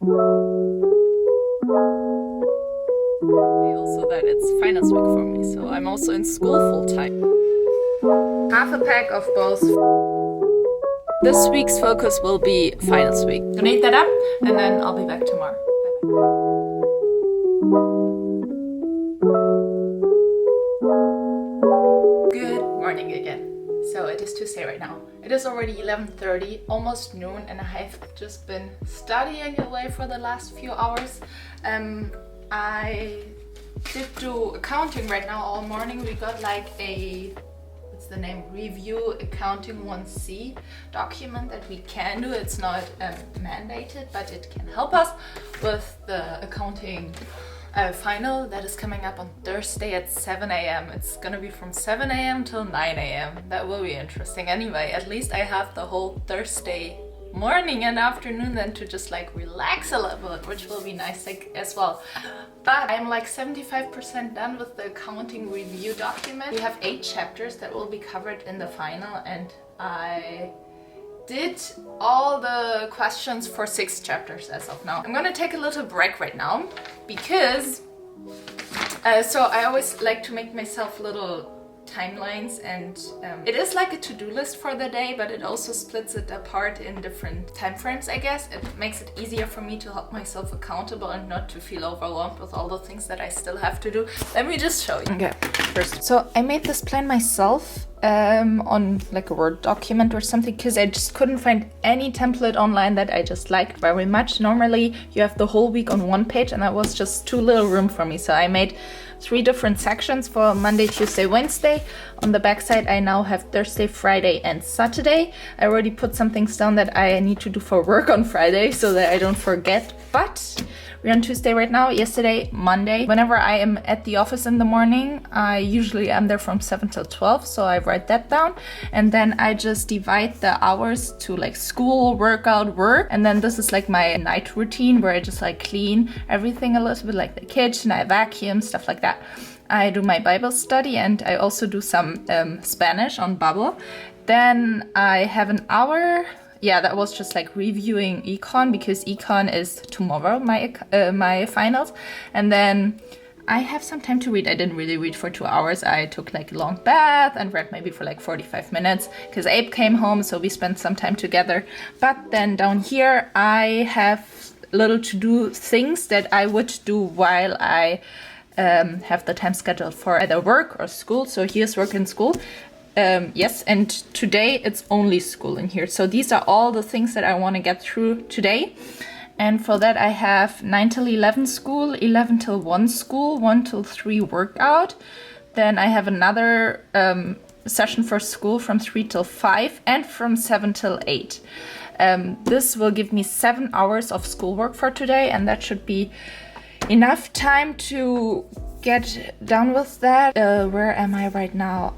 Also that it's finals week for me, so I'm also in school full-time. Half a pack of both. This week's focus will be finals week. Donate that up and then I'll be back tomorrow. Good morning again. So it is Tuesday right now. It is already 11:30, almost noon, and I have just been studying away for the last few hours. I did do accounting right now all morning. We got like a, what's the name, review accounting 1C document that we can do. It's not mandated, but it can help us with the accounting final that is coming up on Thursday at 7 a.m. It's gonna be from 7 a.m. till 9 a.m. That will be interesting. Anyway, at least I have the whole Thursday morning and afternoon then to just like relax a little bit, which will be nice like as well. But I'm like 75% done with the accounting review document. We have 8 chapters that will be covered in the final, and I did all the questions for 6 chapters as of now. I'm gonna take a little break right now because so I always like to make myself little timelines, and it is like a to-do list for the day, but it also splits it apart in different time frames, I guess. It makes it easier for me to hold myself accountable and not to feel overwhelmed with all the things that I still have to do. Let me just show you. Okay, first. So I made this plan myself on like a Word document or something, because I just couldn't find any template online that I just liked very much. Normally you have the whole week on one page, and that was just too little room for me. So I made 3 different sections for Monday, Tuesday, Wednesday. On the back side I now have Thursday, Friday and Saturday. I already put some things down that I need to do for work on Friday so that I don't forget, but we're on Tuesday right now. Yesterday, Monday. Whenever I am at the office in the morning, I usually am there from 7 till 12, so I write that down, and then I just divide the hours to like school, workout, work, and then this is like my night routine where I just like clean everything a little bit, like the kitchen, I vacuum, stuff like that. I do my Bible study, and I also do some Spanish on Bubble. Then I have an hour. Yeah, that was just like reviewing econ, because econ is tomorrow, my finals. And then I have some time to read. I didn't really read for 2 hours. I took like a long bath and read maybe for like 45 minutes because Abe came home, so we spent some time together. But then down here I have little to-do things that I would do while I have the time scheduled for either work or school. So here's work and school. Yes, and today it's only school in here. So these are all the things that I want to get through today. And for that I have 9 till 11 school, 11 till 1 school, 1 till 3 workout. Then I have another session for school from 3 till 5 and from 7 till 8. This will give me 7 hours of schoolwork for today, and that should be enough time to get done with that. Where am I right now?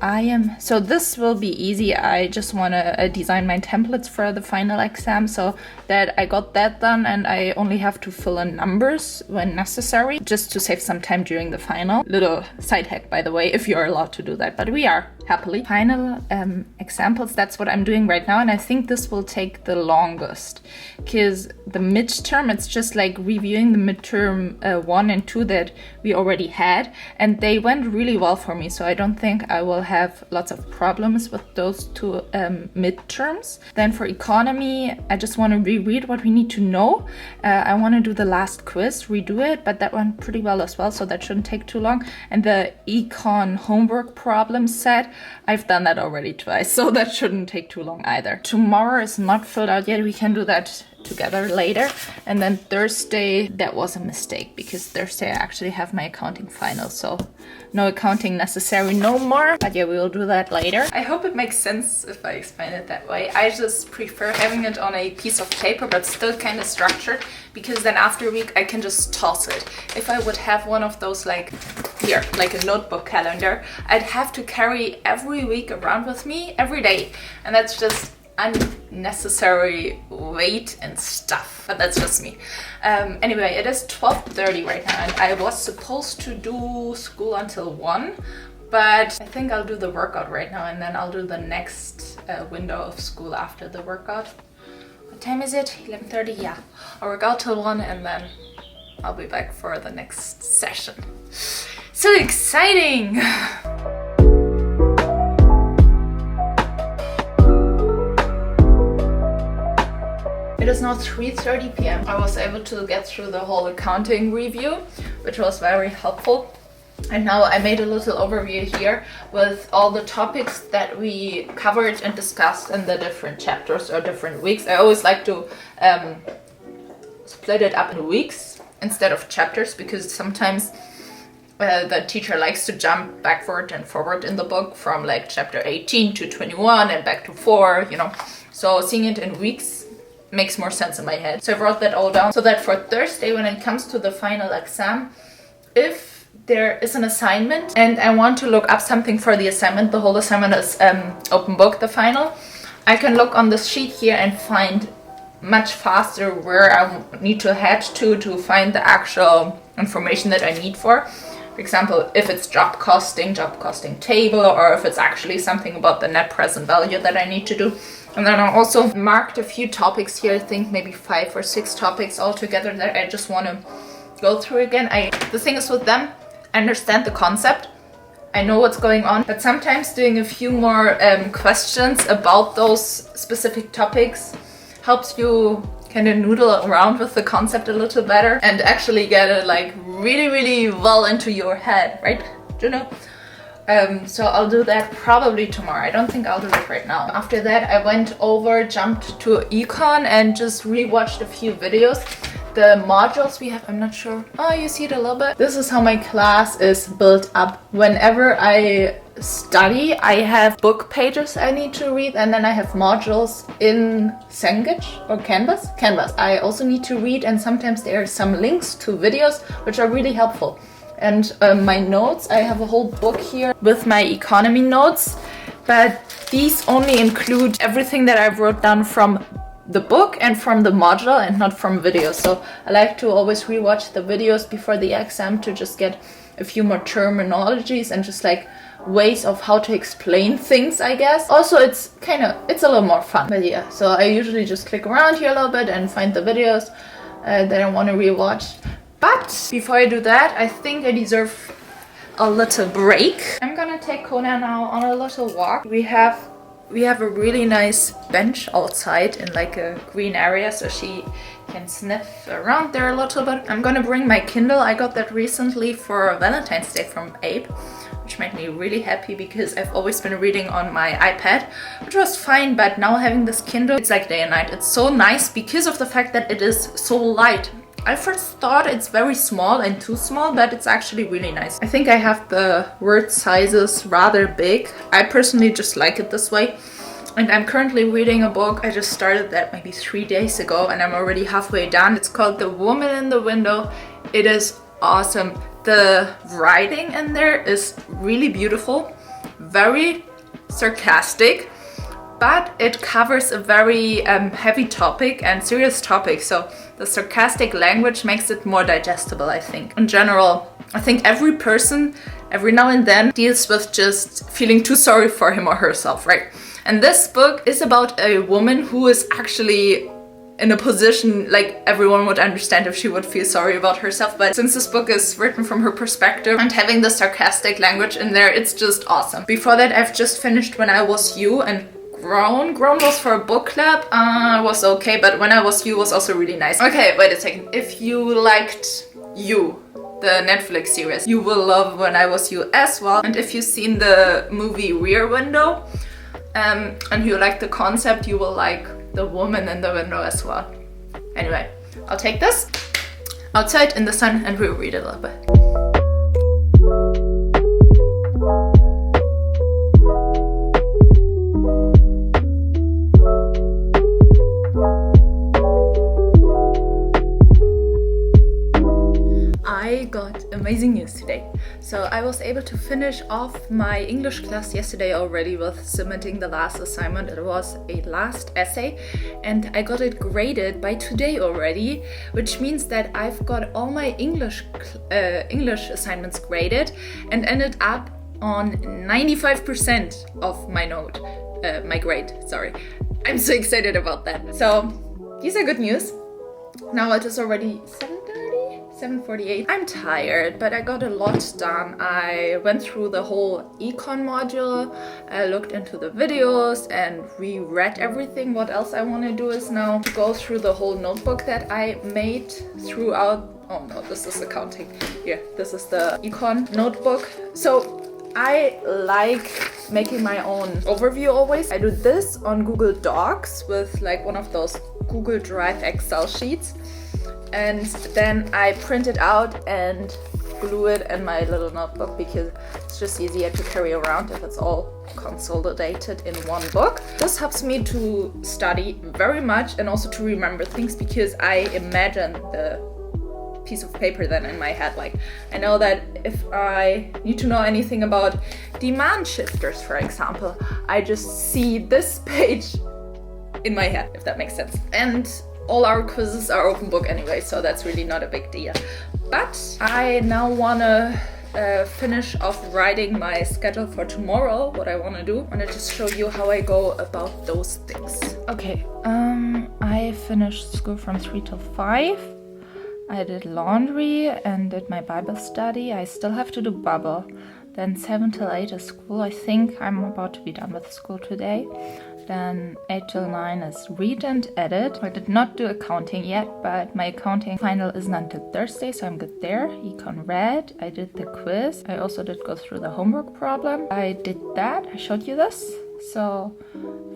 So this will be easy. I just want to design my templates for the final exam so that I got that done, and I only have to fill in numbers when necessary, just to save some time during the final. Little side hack, by the way, if you're allowed to do that, but we are happily. Final examples, that's what I'm doing right now, and I think this will take the longest, because the midterm, it's just like reviewing the midterm 1 and 2 that we already had, and they went really well for me, so I don't think I will have lots of problems with those 2 midterms. Then for economy, I just want to reread what we need to know. I want to do the last quiz, redo it, but that went pretty well as well, so that shouldn't take too long. And the econ homework problem set, I've done that already twice, so that shouldn't take too long either. Tomorrow is not filled out yet. We can do that together later. And then Thursday, that was a mistake, because Thursday I actually have my accounting final, so no accounting necessary no more. But yeah, we will do that later. I hope it makes sense if I explain it that way. I just prefer having it on a piece of paper, but still kind of structured, because then after a week I can just toss it. If I would have one of those like here, like a notebook calendar, I'd have to carry every week around with me every day, and that's just unnecessary weight and stuff, but that's just me. Anyway, it is 12:30 right now, and I was supposed to do school until 1, but I think I'll do the workout right now, and then I'll do the next window of school after the workout. what time is it? 11:30? Yeah. I'll work out till 1 and then I'll be back for the next session. So exciting! It is now 3:30 p.m. I was able to get through the whole accounting review, which was very helpful. And now I made a little overview here with all the topics that we covered and discussed in the different chapters or different weeks. I always like to split it up in weeks instead of chapters, because sometimes the teacher likes to jump backward and forward in the book from like chapter 18 to 21 and back to 4, you know. So seeing it in weeks makes more sense in my head. So I wrote that all down so that for Thursday, when it comes to the final exam, if there is an assignment and I want to look up something for the assignment, the whole assignment is open book, the final, I can look on this sheet here and find much faster where I need to head to find the actual information that I need for. For example, if it's job costing table, or if it's actually something about the net present value that I need to do. And then I also marked a few topics here, I think maybe 5 or 6 topics altogether that I just want to go through again. The thing is with them, I understand the concept, I know what's going on, but sometimes doing a few more questions about those specific topics helps you kind of noodle around with the concept a little better and actually get it like really well into your head, right? Do you know? So I'll do that probably tomorrow. I don't think I'll do it right now. After that, I jumped to econ and just rewatched a few videos. The modules we have, I'm not sure. Oh, you see it a little bit. This is how my class is built up. Whenever I study, I have book pages I need to read, and then I have modules in Cengage or Canvas. I also need to read, and sometimes there are some links to videos which are really helpful. And my notes, I have a whole book here with my economy notes, but these only include everything that I wrote down from the book and from the module and not from videos. So I like to always rewatch the videos before the exam to just get a few more terminologies and just like ways of how to explain things, I guess. Also, it's a little more fun. But yeah, so I usually just click around here a little bit and find the videos that I want to rewatch. But before I do that, I think I deserve a little break. I'm gonna take Kona now on a little walk. We have a really nice bench outside in like a green area, so she can sniff around there a little bit. I'm gonna bring my Kindle. I got that recently for Valentine's Day from Abe, which made me really happy because I've always been reading on my iPad, which was fine, but now having this Kindle, it's like day and night. It's so nice because of the fact that it is so light. I first thought it's very small and too small, but it's actually really nice. I think I have the word sizes rather big. I personally just like it this way. And I'm currently reading a book. I just started that maybe 3 days ago and I'm already halfway done. It's called The Woman in the Window. It is awesome. The writing in there is really beautiful, very sarcastic, but it covers a very heavy topic and serious topic. So the sarcastic language makes it more digestible, I think. In general, I think every person, every now and then, deals with just feeling too sorry for him or herself, right? And this book is about a woman who is actually in a position like everyone would understand if she would feel sorry about herself. But since this book is written from her perspective and having the sarcastic language in there, it's just awesome. Before that, I've just finished When I Was You and Grown was for a book club. Was okay, but When I Was You was also really nice. Okay, wait a second. If you liked You, the Netflix series, you will love When I Was You as well. And if you've seen the movie Rear Window, and you like the concept, you will like The Woman in the Window as well. Anyway, I'll take this outside in the sun and we'll read a little bit. I got amazing news today. So I was able to finish off my English class yesterday already with submitting the last assignment. It was a last essay and I got it graded by today already, which means that I've got all my English assignments graded and ended up on 95% of my grade, sorry. I'm so excited about that. So these are good news. Now it is already 7:48. I'm tired, but I got a lot done. I went through the whole econ module. I looked into the videos and reread everything. What else I want to do is now to go through the whole notebook that I made throughout. Oh no, this is accounting. Here, this is the econ notebook. So I like making my own overview always. I do this on Google Docs with like one of those Google Drive Excel sheets. And then I print it out and glue it in my little notebook because it's just easier to carry around if it's all consolidated in one book. This helps me to study very much and also to remember things because I imagine the piece of paper then in my head. Like I know that if I need to know anything about demand shifters, for example, I just see this page in my head, if that makes sense. And all our quizzes are open book anyway, so that's really not a big deal. But I now wanna finish off writing my schedule for tomorrow, what I wanna do. I wanna just show you how I go about those things. Okay, I finished school from 3 till 5. I did laundry and did my Bible study. I still have to do bubble. Then 7 till 8 is school. I think I'm about to be done with school today. Then 8 till 9 is read and edit. I did not do accounting yet, but my accounting final isn't until Thursday, so I'm good there. Econ read. I did the quiz. I also did go through the homework problem. I did that. I showed you this. So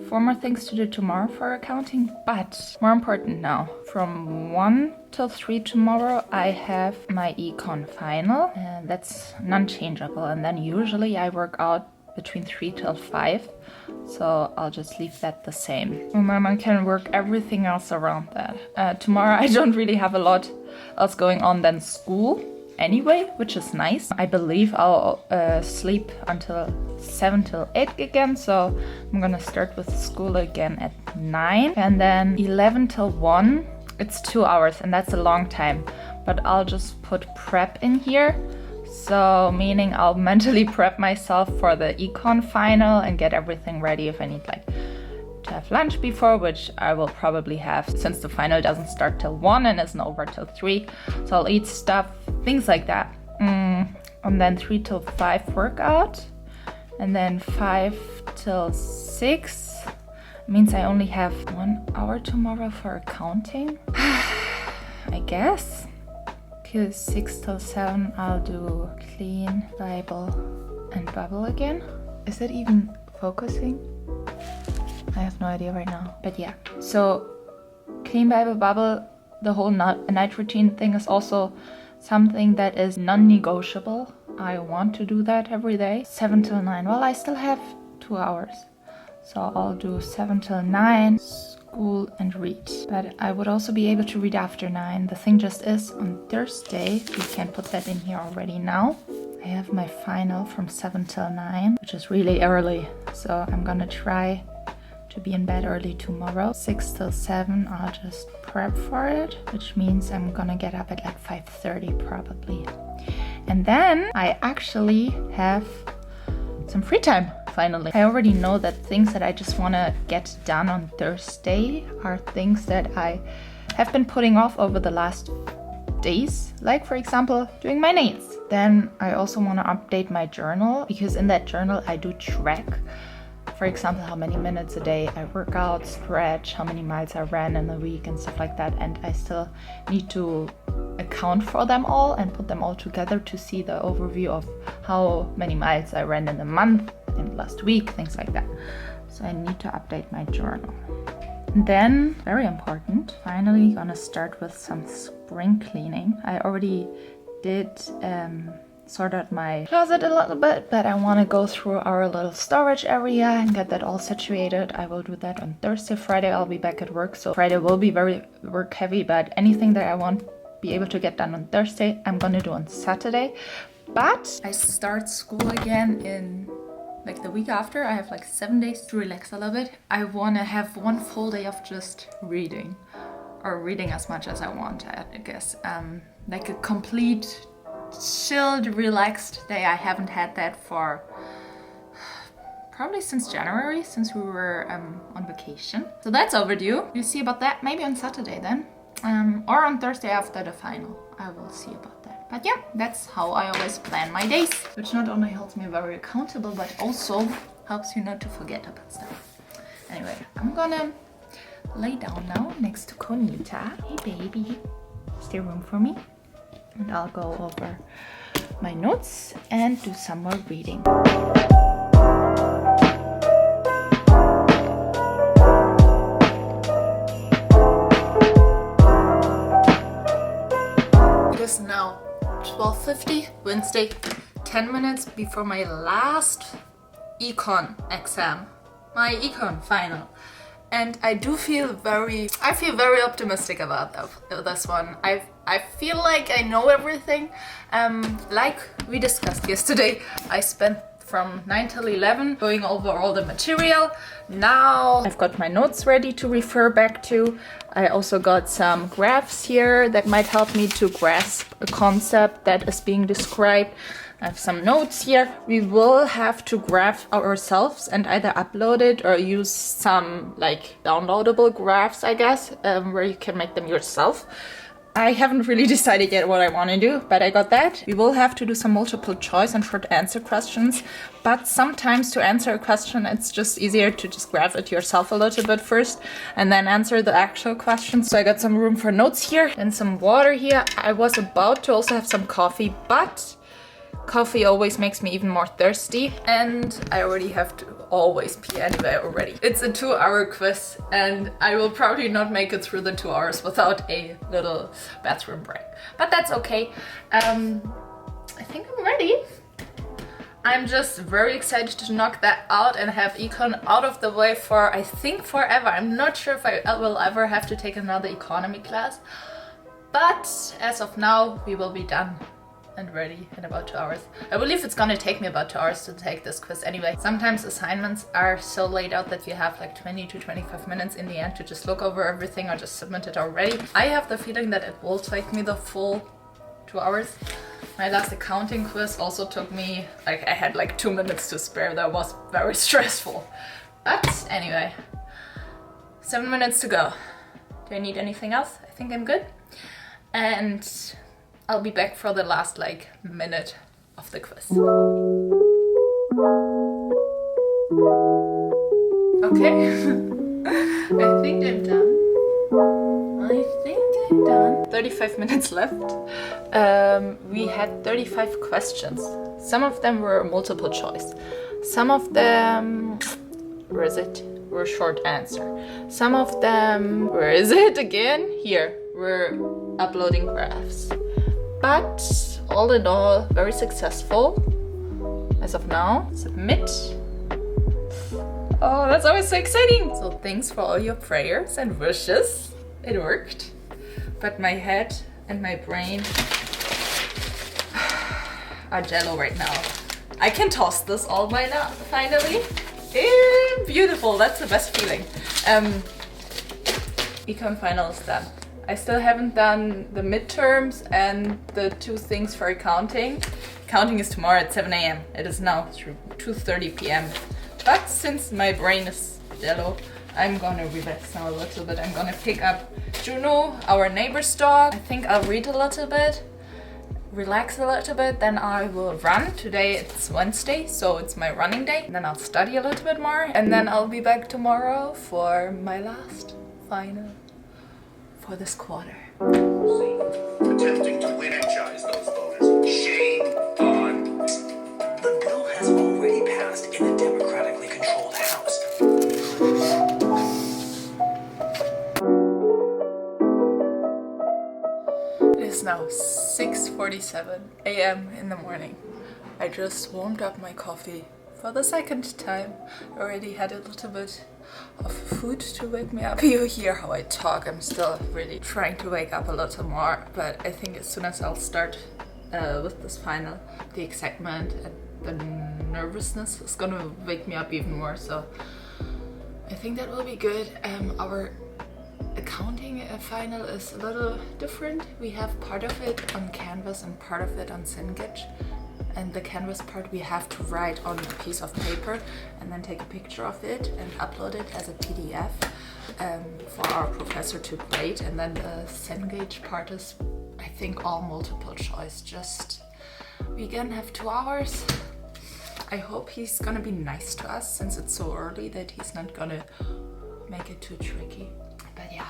4 more things to do tomorrow for accounting, but more important now. From 1 till 3 tomorrow, I have my econ final, and that's non-changeable. And then usually I work out between 3 till 5. So I'll just leave that the same. Mama can work everything else around that. Tomorrow I don't really have a lot else going on than school anyway, which is nice. I believe I'll sleep until 7 till 8 again, so I'm gonna start with school again at 9. And then 11 till 1, it's 2 hours and that's a long time. But I'll just put prep in here. So meaning I'll mentally prep myself for the econ final and get everything ready if I need like to have lunch before, which I will probably have since the final doesn't start till 1 and isn't over till 3. So I'll eat stuff, things like that. And then 3 till 5 workout. And then 5 till 6 means I only have 1 hour tomorrow for accounting. I guess. Because 6 till 7 I'll do clean, Bible, and bubble again. Is it even focusing? I have no idea right now. But yeah, so clean, Bible, bubble, the whole night routine thing is also something that is non-negotiable. I want to do that every day. 7 till 9. Well, I still have 2 hours. So I'll do 7 till 9. School and read. But I would also be able to read after 9. The thing just is on Thursday, we can put that in here already now. I have my final from 7 till 9, which is really early. So I'm gonna try to be in bed early tomorrow. 6 till 7, I'll just prep for it, which means I'm gonna get up at like 5:30 probably. And then I actually have some free time. Finally, I already know that things that I just want to get done on Thursday are things that I have been putting off over the last days, like for example doing my nails. Then I also want to update my journal because in that journal I do track, for example, how many minutes a day I work out, stretch, how many miles I ran in a week and stuff like that. And I still need to account for them all and put them all together to see the overview of how many miles I ran in a month, in last week, things like that. So I need to update my journal. Then, very important, finally gonna start with some spring cleaning. I already did sort out my closet a little bit, but I want to go through our little storage area and get that all situated. I will do that on Thursday. Friday I'll be back at work, so Friday will be very work heavy, but anything that I won't be able to get done on Thursday, I'm gonna do on Saturday. But I start school again in like the week after. I have like 7 days to relax a little bit. I want to have 1 full day of just reading, or reading as much as I want, I guess. Like a complete chilled, relaxed day. I haven't had that for probably since January, since we were on vacation. So that's overdue. We'll see about that maybe on Saturday then. Or on Thursday after the final. I will see about that. But yeah, that's how I always plan my days. Which not only holds me very accountable, but also helps you not to forget about stuff. Anyway, I'm gonna lay down now next to Konita. Hey baby, is there room for me? And I'll go over my notes and do some more reading. It is now 12:50, Wednesday, 10 minutes before my last econ exam, my econ final. And I feel very optimistic about this one. I feel like I know everything. Like we discussed yesterday, I spent from 9 till 11 going over all the material. Now I've got my notes ready to refer back to. I also got some graphs here that might help me to grasp a concept that is being described. I have some notes here. We will have to graph ourselves and either upload it or use some like downloadable graphs, I guess, where you can make them yourself. I haven't really decided yet what I want to do, but I got that. We will have to do some multiple choice and short answer questions, but sometimes to answer a question, it's just easier to just graph it yourself a little bit first and then answer the actual question. So I got some room for notes here and some water here. I was about to also have some coffee, but coffee always makes me even more thirsty, and I already have to always pee anyway already. It's a 2-hour quiz, and I will probably not make it through the 2 hours without a little bathroom break. But that's okay. I think I'm ready. I'm just very excited to knock that out and have econ out of the way for, I think, forever. I'm not sure if I will ever have to take another economy class, but as of now, we will be done and ready in about 2 hours. I believe it's gonna take me about 2 hours to take this quiz anyway. Sometimes assignments are so laid out that you have like 20 to 25 minutes in the end to just look over everything or just submit it already. I have the feeling that it will take me the full 2 hours. My last accounting quiz also took me, like I had like 2 minutes to spare. That was very stressful. But anyway, 7 minutes to go. Do I need anything else? I think I'm good. And I'll be back for the last like minute of the quiz. Okay, I think I'm done. 35 minutes left. We had 35 questions. Some of them were multiple choice. Some of them, where is it? Were short answer. Some of them, where is it again? Here, we're uploading graphs. But all in all, very successful as of now. Submit. Oh, that's always so exciting. So thanks for all your prayers and wishes. It worked. But my head and my brain are jello right now. I can toss this all by now, finally. Beautiful, that's the best feeling. Econ final is done. I still haven't done the midterms and the 2 things for accounting. Accounting is tomorrow at 7 a.m. It is now 2:30 p.m. But since my brain is jello, I'm gonna relax now a little bit. I'm gonna pick up Juno, our neighbor's dog. I think I'll read a little bit, relax a little bit, then I will run. Today it's Wednesday, so it's my running day. And then I'll study a little bit more, and then I'll be back tomorrow for my last final for this quarter. Attempting to energize those voters. Shame on. The bill has already passed in the democratically controlled House. It is now 6:47 a.m. in the morning. I just warmed up my coffee for the second time. Already had a little bit of food to wake me up. You hear how I talk. I'm still really trying to wake up a little more, but I think as soon as I'll start with this final, the excitement and the nervousness is gonna wake me up even more, so I think that will be good. Our accounting final is a little different. We have part of it on Canvas and part of it on Cengage. and the canvas part we have to write on a piece of paper and then take a picture of it and upload it as a PDF for our professor to grade. And then the Cengage part is, I think, all multiple choice. Just we again have 2 hours. I hope he's gonna be nice to us since it's so early that he's not gonna make it too tricky. But yeah,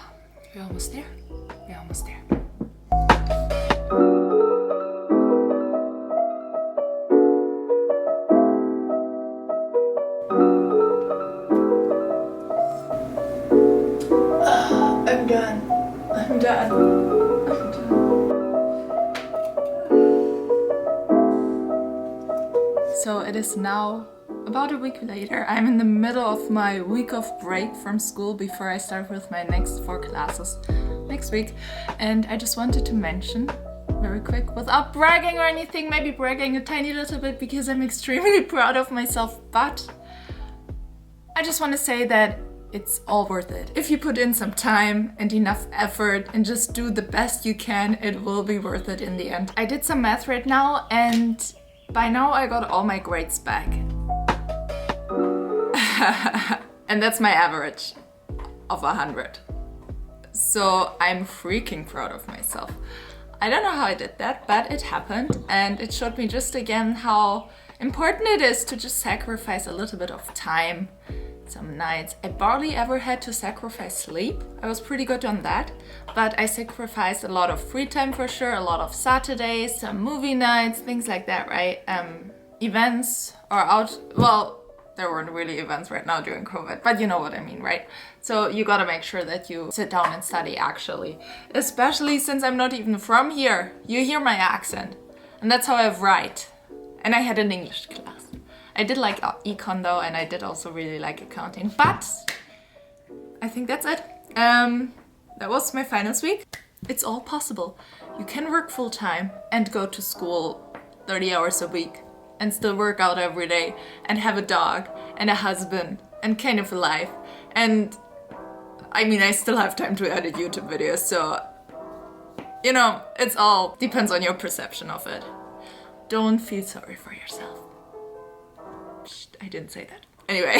we're almost there. We're almost there. I'm done. I'm done. I'm done. So it is now about a week later. I'm in the middle of my week of break from school before I start with my next 4 classes next week. And I just wanted to mention very quick, without bragging or anything, maybe bragging a tiny little bit because I'm extremely proud of myself, but I just want to say that it's all worth it. If you put in some time and enough effort and just do the best you can, it will be worth it in the end. I did some math right now, and by now I got all my grades back. And that's my average of 100. So I'm freaking proud of myself. I don't know how I did that, but it happened, and it showed me just again how important it is to just sacrifice a little bit of time. Some nights I barely ever had to sacrifice sleep. I was pretty good on that, but I sacrificed a lot of free time for sure, a lot of Saturdays, some movie nights, things like that, right? Events or out, well, there weren't really events right now during COVID, but you know what I mean, right? So you gotta make sure that you sit down and study actually, especially since I'm not even from here. You hear my accent, and that's how I write. And I had an English class. I did like econ though, and I did also really like accounting, but I think that's it. That was my finals week. It's all possible. You can work full time and go to school 30 hours a week and still work out every day and have a dog and a husband and kind of a life. And I mean, I still have time to edit YouTube videos, so you know, it's all depends on your perception of it. Don't feel sorry for yourself. I didn't say that. Anyway,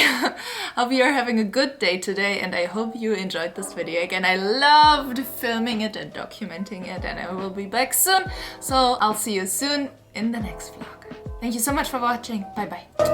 hope you are having a good day today, and I hope you enjoyed this video. Again, I loved filming it and documenting it, and I will be back soon. So I'll see you soon in the next vlog. Thank you so much for watching. Bye bye.